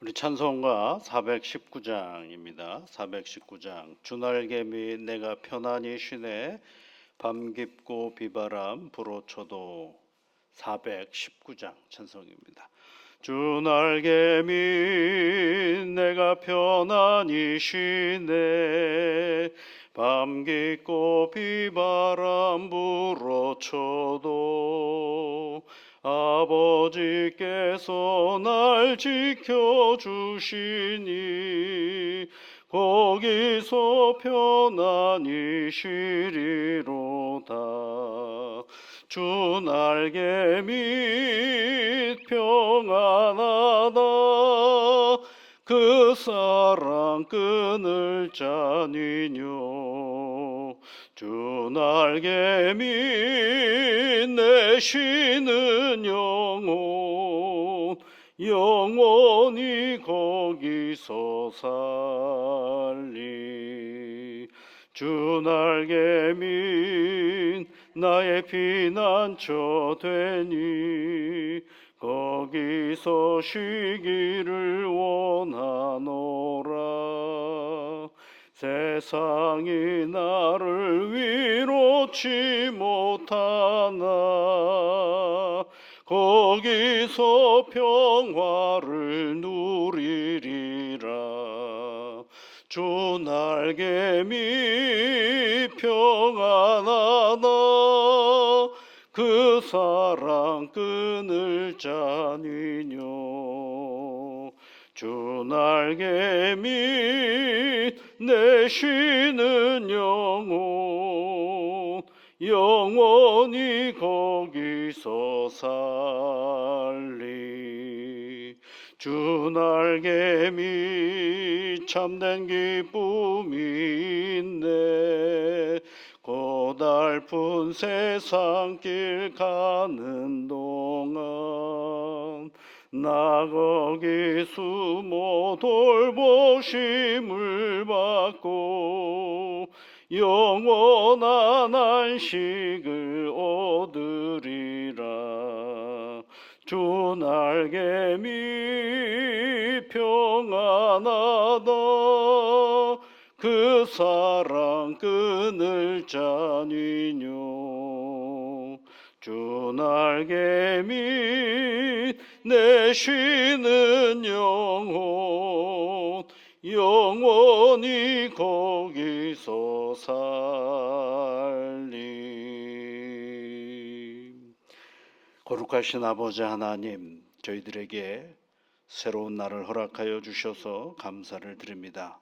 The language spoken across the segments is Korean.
우리 찬송가 419장입니다. 419장 주날개미 내가 편안히 쉬네 밤 깊고 비바람 불어쳐도 419장 찬송입니다. 주날개미 내가 편안히 쉬네 밤 깊고 비바람 불어쳐도 아버지께서 날 지켜주시니 거기서 편안히 쉬리로다. 주 날개 밑 평안하다. 그 사랑 끊을 자니뇨. 주 날개 밑 내 쉬는 영혼 영원히 거기서 살리. 주 날개 밑 나의 피난처 되니 거기서 쉬기를 원하노라. 세상이 나를 위로치 못하나 거기서 평화를 누리리라. 주 날개 밑 평안하다. 그 사랑 끊을 자니뇨. 주 날개 밑 내 쉬는 영혼 영원히 거기서 살리. 주 날개 밑 참된 기쁨이 있네. 고달픈 세상길 가는 동안 나 거기 숨어 돌보심을 받고 영원한 안식을 얻으리라. 주 날개 밑 평안하다. 그 사랑 끊을 자니뇨. 주 날개 밑 내 쉬는 영혼 영원히 거기서 살리. 거룩하신 아버지 하나님, 저희들에게 새로운 날을 허락하여 주셔서 감사를 드립니다.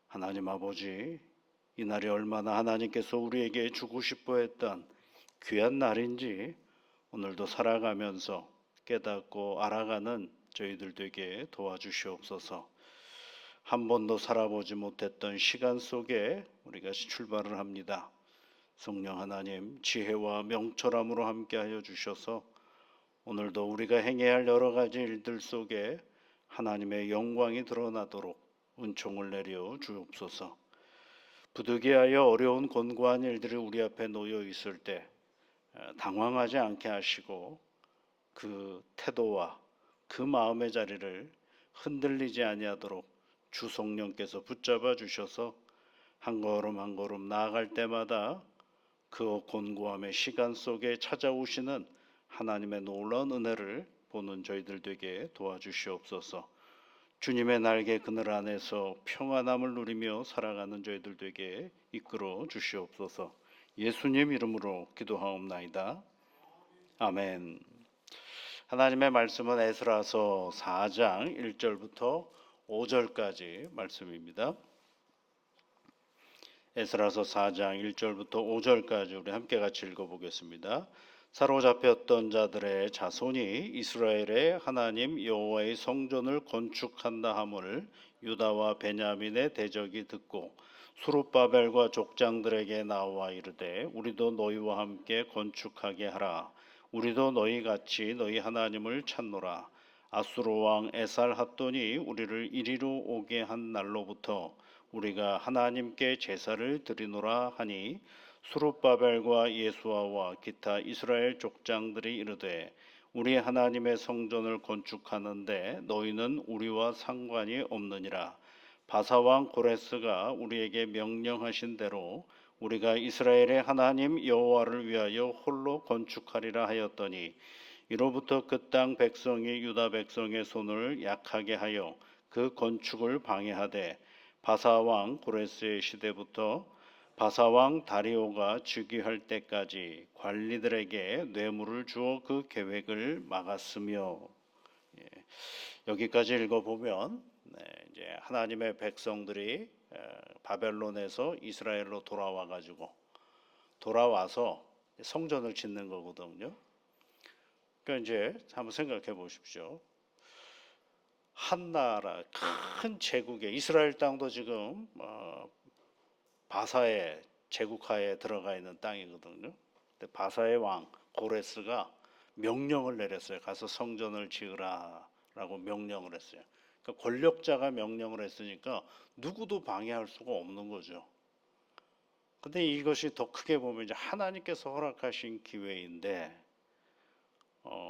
하나님 아버지, 이 날이 얼마나 하나님께서 우리에게 주고 싶어 했던 귀한 날인지 오늘도 살아가면서 깨닫고 알아가는 저희들 되게 도와주시옵소서. 한 번도 살아보지 못했던 시간 속에 우리가 출발을 합니다. 성령 하나님, 지혜와 명철함으로 함께하여 주셔서 오늘도 우리가 행해야 할 여러 가지 일들 속에 하나님의 영광이 드러나도록 은총을 내려 주옵소서. 부득이하여 어려운 곤고한 일들이 우리 앞에 놓여 있을 때 당황하지 않게 하시고 그 태도와 그 마음의 자리를 흔들리지 아니하도록 주 성령께서 붙잡아 주셔서 한 걸음 한 걸음 나아갈 때마다 그 곤고함의 시간 속에 찾아오시는 하나님의 놀라운 은혜를 보는 저희들 되게 도와주시옵소서. 주님의 날개 그늘 안에서 평안함을 누리며 살아가는 저희들 되게 이끌어 주시옵소서. 예수님 이름으로 기도하옵나이다. 아멘. 하나님의 말씀은 에스라서 4장 1절부터 5절까지 말씀입니다. 에스라서 4장 1절부터 5절까지 우리 함께 같이 읽어보겠습니다. 사로잡혔던 자들의 자손이 이스라엘의 하나님 여호와의 성전을 건축한다 함을 유다와 베냐민의 대적이 듣고 수룹바벨과 족장들에게 나와 이르되 우리도 너희와 함께 건축하게 하라. 우리도 너희 같이 너희 하나님을 찾노라. 아수르 왕 에살핫돈이 우리를 이리로 오게 한 날로부터 우리가 하나님께 제사를 드리노라 하니 수룹바벨과 예수아와 기타 이스라엘 족장들이 이르되 우리 하나님의 성전을 건축하는데 너희는 우리와 상관이 없느니라. 바사왕 고레스가 우리에게 명령하신 대로 우리가 이스라엘의 하나님 여호와를 위하여 홀로 건축하리라 하였더니 이로부터 그 땅 백성이 유다 백성의 손을 약하게 하여 그 건축을 방해하되 바사왕 고레스의 시대부터 바사왕 다리오가 즉위할 때까지 관리들에게 뇌물을 주어 그 계획을 막았으며. 예, 여기까지 읽어보면 이제 하나님의 백성들이 바벨론에서 이스라엘로 돌아와서 성전을 짓는 거거든요. 그러니까 이제 한번 생각해 보십시오. 한 나라 큰 제국에 이스라엘 땅도 지금 바사의 제국하에 들어가 있는 땅이거든요. 근데 바사의 왕 고레스가 명령을 내렸어요. 가서 성전을 지으라라고 명령을 했어요. 그러니까 권력자가 명령을 했으니까 누구도 방해할 수가 없는 거죠. 근데 이것이 더 크게 보면 이제 하나님께서 허락하신 기회인데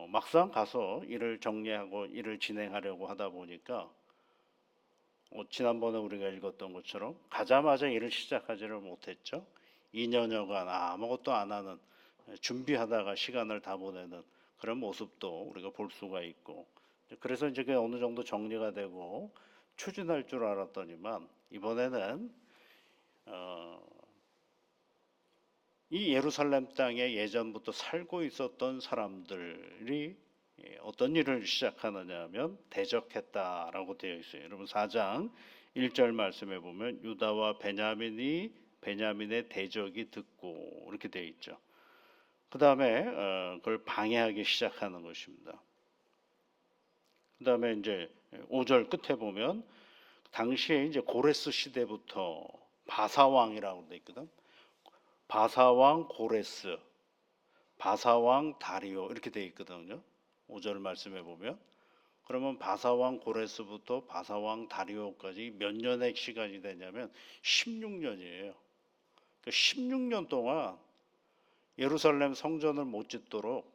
막상 가서 일을 정리하고 일을 진행하려고 하다 보니까 지난번에 우리가 읽었던 것처럼 가자마자 일을 시작하지를 못했죠. 2년여간 아무것도 안 하는, 준비하다가 시간을 다 보내는 그런 모습도 우리가 볼 수가 있고, 그래서 이제 그게 어느 정도 정리가 되고 추진할 줄 알았더니만 이번에는 이 예루살렘 땅에 예전부터 살고 있었던 사람들이 어떤 일을 시작하느냐 하면 대적했다라고 되어 있어요. 여러분 4장 1절 말씀에 보면 유다와 베냐민의 대적이 듣고 이렇게 되어 있죠. 그 다음에 그걸 방해하기 시작하는 것입니다. 그 다음에 이제 5절 끝에 보면 당시에 이제 고레스 시대부터 바사왕이라고 되어 있거든. 바사왕 고레스, 바사왕 다리오 이렇게 되어 있거든요. 5절 말씀해 보면 그러면 바사왕 고레스부터 바사왕 다리오까지 몇 년의 시간이 되냐면 16년이에요. 그러니까 16년 동안 예루살렘 성전을 못 짓도록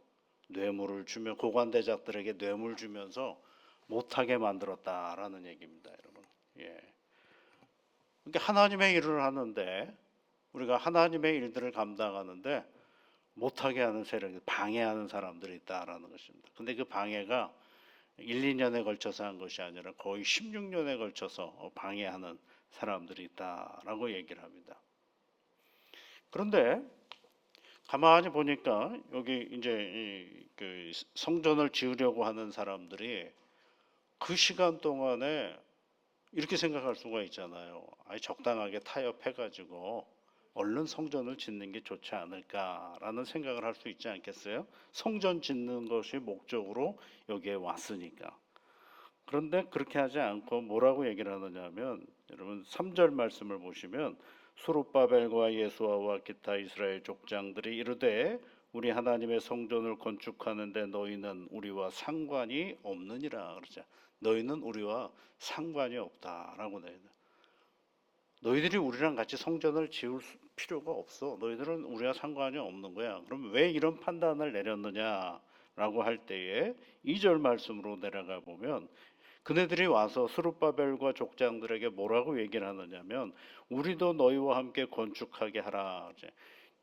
뇌물을 주며 고관대작들에게 뇌물 주면서 못하게 만들었다라는 얘기입니다, 여러분. 예. 그러니까 하나님의 일을 하는데 우리가 하나님의 일들을 감당하는데 못하게 하는 세력이 방해하는 사람들이 있다라는 것입니다. 근데 그 방해가 1, 2년에 걸쳐서 한 것이 아니라 거의 16년에 걸쳐서 방해하는 사람들이 있다라고 얘기를 합니다. 그런데 가만히 보니까 여기 이제 그 성전을 지으려고 하는 사람들이 그 시간 동안에 이렇게 생각할 수가 있잖아요. 아니 적당하게 타협해가지고 얼른 성전을 짓는 게 좋지 않을까라는 생각을 할 수 있지 않겠어요? 성전 짓는 것이 목적으로 여기에 왔으니까. 그런데 그렇게 하지 않고 뭐라고 얘기를 하느냐면 여러분 3절 말씀을 보시면 수룹바벨과 예수아와 기타 이스라엘 족장들이 이르되 우리 하나님의 성전을 건축하는데 너희는 우리와 상관이 없느니라 그러죠. 너희는 우리와 상관이 없다라고 내요. 너희들이 우리랑 같이 성전을 지을 필요가 없어. 너희들은 우리와 상관이 없는 거야. 그럼 왜 이런 판단을 내렸느냐라고 할 때에 2절 말씀으로 내려가 보면 그네들이 와서 스룹바벨과 족장들에게 뭐라고 얘기를 하느냐면 우리도 너희와 함께 건축하게 하라.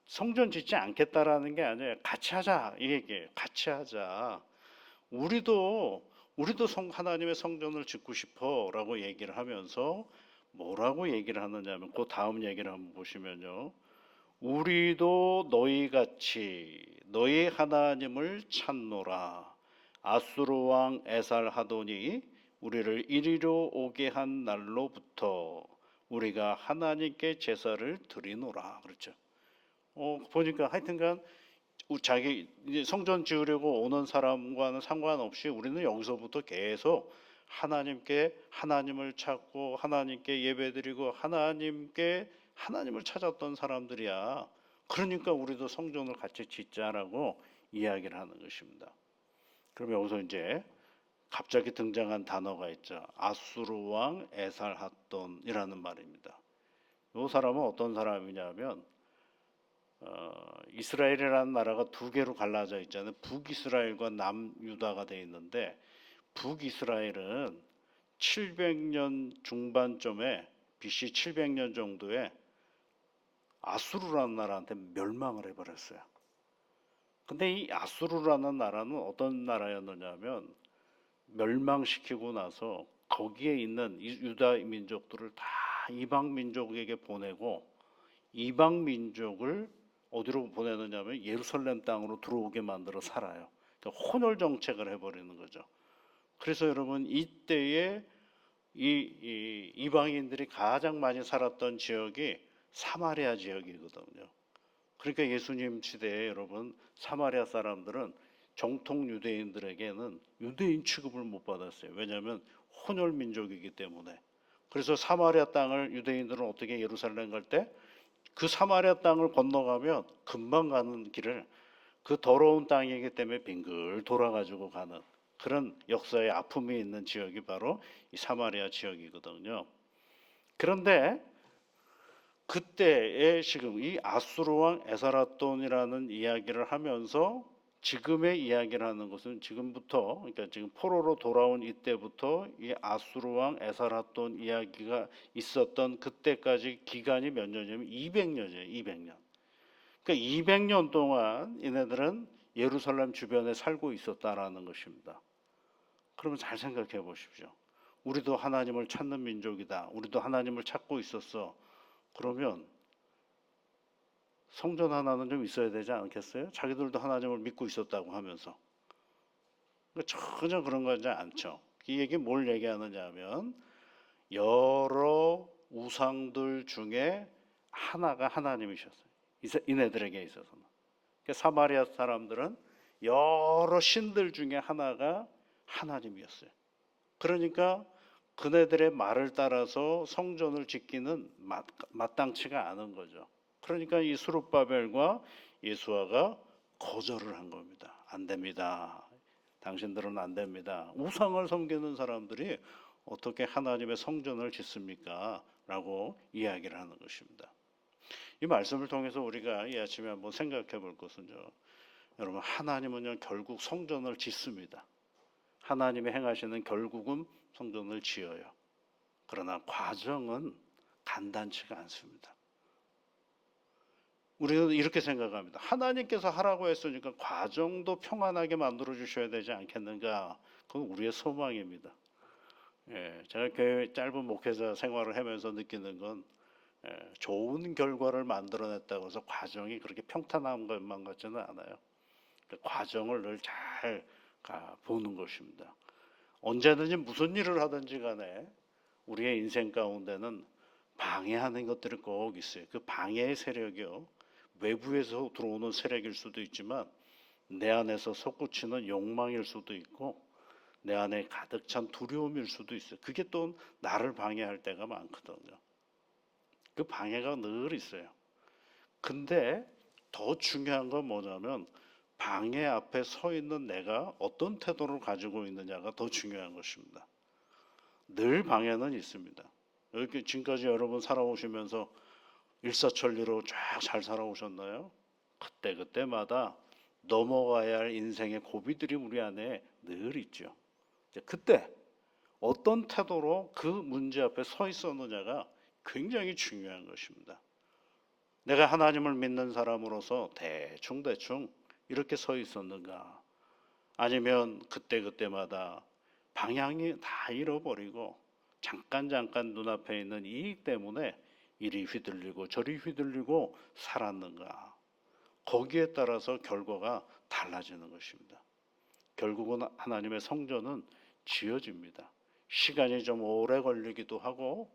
성전 짓지 않겠다라는 게 아니에요. 같이 하자 이 얘기예요. 같이 하자. 우리도 하나님의 성전을 짓고 싶어라고 얘기를 하면서 뭐라고 얘기를 하느냐면 그 다음 얘기를 한번 보시면요. 우리도 너희같이 너희 하나님을 찾노라. 아수르 왕 에살하돈이 우리를 이리로 오게 한 날로부터 우리가 하나님께 제사를 드리노라. 그렇죠. 보니까 하여튼간 자기 성전 지으려고 오는 사람과는 상관없이 우리는 여기서부터 계속 하나님을 찾고 하나님께 예배드리고 하나님을 찾았던 사람들이야. 그러니까 우리도 성전을 같이 짓자라고 이야기를 하는 것입니다. 그럼 여기서 이제 갑자기 등장한 단어가 있죠. 아수르 왕 에살핫돈이라는 말입니다. 이 사람은 어떤 사람이냐면 이스라엘이라는 나라가 두 개로 갈라져 있잖아요. 북이스라엘과 남유다가 돼 있는데 북이스라엘은 700년 중반쯤에 BC 700년 정도에 아수르라는 나라한테 멸망을 해버렸어요. 근데 이 아수르라는 나라는 어떤 나라였느냐면 멸망시키고 나서 거기에 있는 유다 민족들을 다 이방 민족에게 보내고 이방 민족을 어디로 보내느냐면 예루살렘 땅으로 들어오게 만들어 살아요. 그러니까 혼혈 정책을 해버리는 거죠. 그래서 여러분 이때에 이 이방인들이 가장 많이 살았던 지역이 사마리아 지역이거든요. 그러니까 예수님 시대에 여러분 사마리아 사람들은 정통 유대인들에게는 유대인 취급을 못 받았어요. 왜냐하면 혼혈 민족이기 때문에. 그래서 사마리아 땅을 유대인들은 어떻게 예루살렘 갈 때 그 사마리아 땅을 건너가면 금방 가는 길을 그 더러운 땅이기 때문에 빙글 돌아가지고 가는 그런 역사의 아픔이 있는 지역이 바로 이 사마리아 지역이거든요. 그런데 그때에 지금 이 아수르 왕 에사라돈이라는 이야기를 하면서 지금의 이야기를 하는 것은 지금부터 그러니까 지금 포로로 돌아온 이때부터 이 아수르 왕 에사라돈 이야기가 있었던 그때까지 기간이 몇 년이냐면 200년이에요. 200년. 그러니까 200년 동안 얘네들은 예루살렘 주변에 살고 있었다라는 것입니다. 그러면 잘 생각해 보십시오. 우리도 하나님을 찾는 민족이다. 우리도 하나님을 찾고 있었어. 그러면 성전 하나는 좀 있어야 되지 않겠어요? 자기들도 하나님을 믿고 있었다고 하면서. 전혀 그런 거지 않죠. 이 얘기 뭘 얘기하느냐 하면 여러 우상들 중에 하나가 하나님이셨어요. 이네들에게 있어서는. 그러니까 사마리아 사람들은 여러 신들 중에 하나가 하나님이었어요. 그러니까 그네들의 말을 따라서 성전을 짓기는 마땅치가 않은 거죠. 그러니까 이 스룹바벨과 예수아가 거절을 한 겁니다. 안 됩니다. 당신들은 안 됩니다. 우상을 섬기는 사람들이 어떻게 하나님의 성전을 짓습니까? 라고 이야기를 하는 것입니다. 이 말씀을 통해서 우리가 이 아침에 한번 생각해 볼 것은요. 여러분 하나님은요 결국 성전을 짓습니다. 하나님이 행하시는 결국은 성전을 지어요. 그러나 과정은 간단치가 않습니다. 우리는 이렇게 생각합니다. 하나님께서 하라고 했으니까 과정도 평안하게 만들어 주셔야 되지 않겠는가? 그건 우리의 소망입니다. 제가 교회 짧은 목회자 생활을 하면서 느끼는 건 좋은 결과를 만들어냈다고 해서 과정이 그렇게 평탄한 것만 같지는 않아요. 그 과정을 늘 잘 보는 것입니다. 언제든지 무슨 일을 하든지 간에 우리의 인생 가운데는 방해하는 것들이 꼭 있어요. 그 방해의 세력이요. 외부에서 들어오는 세력일 수도 있지만 내 안에서 솟구치는 욕망일 수도 있고 내 안에 가득 찬 두려움일 수도 있어요. 그게 또 나를 방해할 때가 많거든요. 그 방해가 늘 있어요. 근데 더 중요한 건 뭐냐면 방해 앞에 서 있는 내가 어떤 태도를 가지고 있느냐가 더 중요한 것입니다. 늘 방해는 있습니다. 이렇게 지금까지 여러분 살아오시면서 일사천리로 쫙 잘 살아오셨나요? 그때마다 넘어가야 할 인생의 고비들이 우리 안에 늘 있죠. 그때 어떤 태도로 그 문제 앞에 서 있었느냐가 굉장히 중요한 것입니다. 내가 하나님을 믿는 사람으로서 대충 이렇게 서 있었는가? 아니면 그때마다 방향이 다 잃어버리고 잠깐 눈앞에 있는 이익 때문에 이리 휘둘리고 저리 휘둘리고 살았는가? 거기에 따라서 결과가 달라지는 것입니다. 결국은 하나님의 성전은 지어집니다. 시간이 좀 오래 걸리기도 하고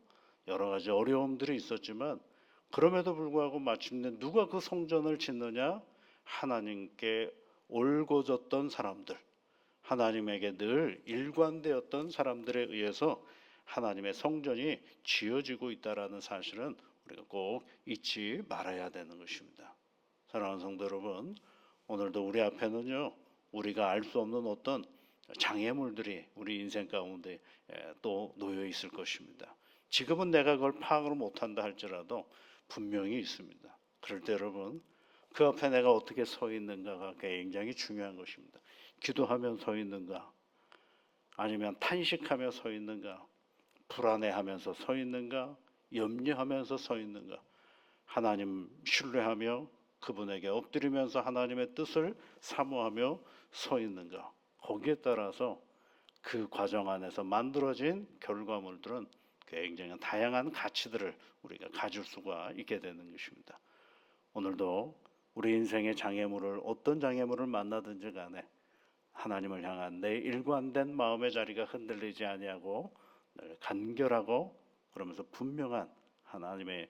여러 가지 어려움들이 있었지만 그럼에도 불구하고 마침내 누가 그 성전을 짓느냐? 하나님께 올곧었던 사람들, 하나님에게 늘 일관되었던 사람들에 의해서 하나님의 성전이 지어지고 있다는 사실은 우리가 꼭 잊지 말아야 되는 것입니다. 사랑하는 성도 여러분, 오늘도 우리 앞에는요, 우리가 알 수 없는 어떤 장애물들이 우리 인생 가운데 또 놓여 있을 것입니다. 지금은 내가 그걸 파악을 못한다 할지라도 분명히 있습니다. 그럴 때 여러분, 그 앞에 내가 어떻게 서 있는가가 굉장히 중요한 것입니다. 기도하며 서 있는가, 아니면 탄식하며 서 있는가, 불안해하면서 서 있는가, 염려하면서 서 있는가, 하나님 신뢰하며 그분에게 엎드리면서 하나님의 뜻을 사모하며 서 있는가, 거기에 따라서 그 과정 안에서 만들어진 결과물들은 굉장히 다양한 가치들을 우리가 가질 수가 있게 되는 것입니다. 오늘도 우리 인생의 장애물을, 어떤 장애물을 만나든지 간에 하나님을 향한 내 일관된 마음의 자리가 흔들리지 아니하고 간결하고 그러면서 분명한 하나님의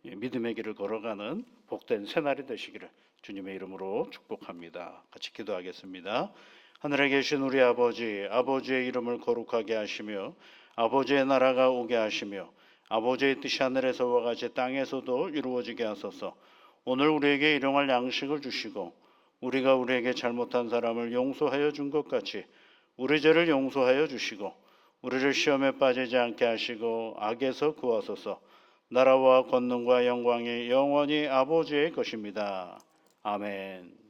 믿음의 길을 걸어가는 복된 새날이 되시기를 주님의 이름으로 축복합니다. 같이 기도하겠습니다. 하늘에 계신 우리 아버지, 아버지의 이름을 거룩하게 하시며 아버지의 나라가 오게 하시며 아버지의 뜻이 하늘에서와 같이 땅에서도 이루어지게 하소서. 오늘 우리에게 일용할 양식을 주시고 우리가 우리에게 잘못한 사람을 용서하여 준 것 같이 우리 죄를 용서하여 주시고 우리를 시험에 빠지지 않게 하시고 악에서 구하소서. 나라와 권능과 영광이 영원히 아버지의 것입니다. 아멘.